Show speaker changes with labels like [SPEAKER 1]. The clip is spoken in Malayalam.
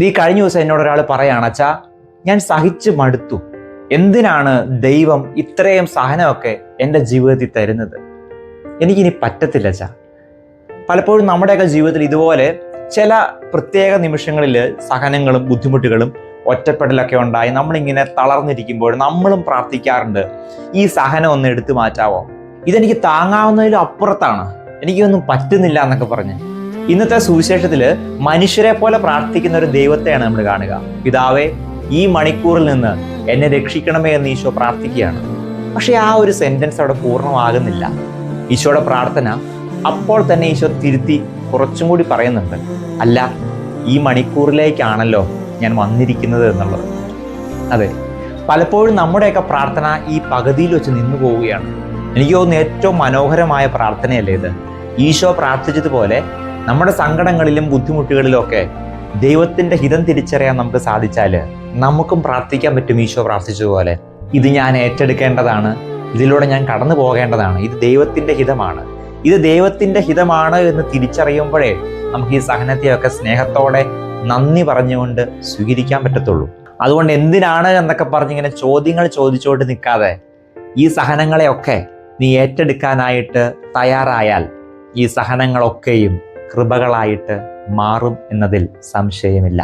[SPEAKER 1] ഈ കഴിഞ്ഞ ദിവസം എന്നോട് ഒരാൾ പറയാണ്, അച്ഛാ ഞാൻ സഹിച്ചു മടുത്തു, എന്തിനാണ് ദൈവം ഇത്രയും സഹനമൊക്കെ എൻ്റെ ജീവിതത്തിൽ തരുന്നത്? എനിക്കിനി പറ്റത്തില്ല അച്ഛാ. പലപ്പോഴും നമ്മുടെയൊക്കെ ജീവിതത്തിൽ ഇതുപോലെ ചില പ്രത്യേക നിമിഷങ്ങളിൽ സഹനങ്ങളും ബുദ്ധിമുട്ടുകളും ഒറ്റപ്പെടലൊക്കെ ഉണ്ടായി നമ്മളിങ്ങനെ തളർന്നിരിക്കുമ്പോൾ നമ്മളും പ്രാർത്ഥിക്കാറുണ്ട്, ഈ സഹനം ഒന്ന് എടുത്തു മാറ്റാവോ, ഇതെനിക്ക് താങ്ങാവുന്നതിലും അപ്പുറത്താണ്, എനിക്കൊന്നും പറ്റുന്നില്ല എന്നൊക്കെ പറഞ്ഞ്. ഇന്നത്തെ സുവിശേഷത്തില് മനുഷ്യരെ പോലെ പ്രാർത്ഥിക്കുന്ന ഒരു ദൈവത്തെയാണ് നമ്മൾ കാണുക. പിതാവേ, ഈ മണിക്കൂറിൽ നിന്ന് എന്നെ രക്ഷിക്കണമേ എന്ന് ഈശോ പ്രാർത്ഥിക്കുകയാണ്. പക്ഷെ ആ ഒരു സെന്റൻസ് അവിടെ പൂർണ്ണമാകുന്നില്ല. ഈശോയുടെ പ്രാർത്ഥന അപ്പോൾ തന്നെ ഈശോ തിരുത്തി കുറച്ചും കൂടി പറയുന്നുണ്ട്, അല്ല, ഈ മണിക്കൂറിലേക്കാണല്ലോ ഞാൻ വന്നിരിക്കുന്നത് എന്നുള്ളത്. അതെ, പലപ്പോഴും നമ്മുടെയൊക്കെ പ്രാർത്ഥന ഈ പകുതിയിൽ വെച്ച് നിന്നു പോവുകയാണ്. എനിക്ക് തോന്നുന്നു ഏറ്റവും മനോഹരമായ പ്രാർത്ഥനയല്ലേ ഇത്. ഈശോ പ്രാർത്ഥിച്ചതുപോലെ നമ്മുടെ സങ്കടങ്ങളിലും ബുദ്ധിമുട്ടുകളിലും ഒക്കെ ദൈവത്തിന്റെ ഹിതം തിരിച്ചറിയാൻ നമുക്ക് സാധിച്ചാല് നമുക്കും പ്രാർത്ഥിക്കാൻ പറ്റും. ഈശോ പ്രാർത്ഥിച്ചതുപോലെ, ഇത് ഞാൻ ഏറ്റെടുക്കേണ്ടതാണ്, ഇതിലൂടെ ഞാൻ കടന്നു പോകേണ്ടതാണ്, ഇത് ദൈവത്തിന്റെ ഹിതമാണ്, ഇത് ദൈവത്തിന്റെ ഹിതമാണ് എന്ന് തിരിച്ചറിയുമ്പോഴേ നമുക്ക് ഈ സഹനത്തെയൊക്കെ സ്നേഹത്തോടെ നന്ദി പറഞ്ഞുകൊണ്ട് സ്വീകരിക്കാൻ പറ്റത്തുള്ളൂ. അതുകൊണ്ട് എന്തിനാണ് എന്നൊക്കെ പറഞ്ഞിങ്ങനെ ചോദ്യങ്ങൾ ചോദിച്ചുകൊണ്ട് നിൽക്കാതെ ഈ സഹനങ്ങളെയൊക്കെ നീ ഏറ്റെടുക്കാനായിട്ട് തയ്യാറായാൽ ഈ സഹനങ്ങളൊക്കെയും കൃപകളായിട്ട് മാറും എന്നതിൽ സംശയമില്ല.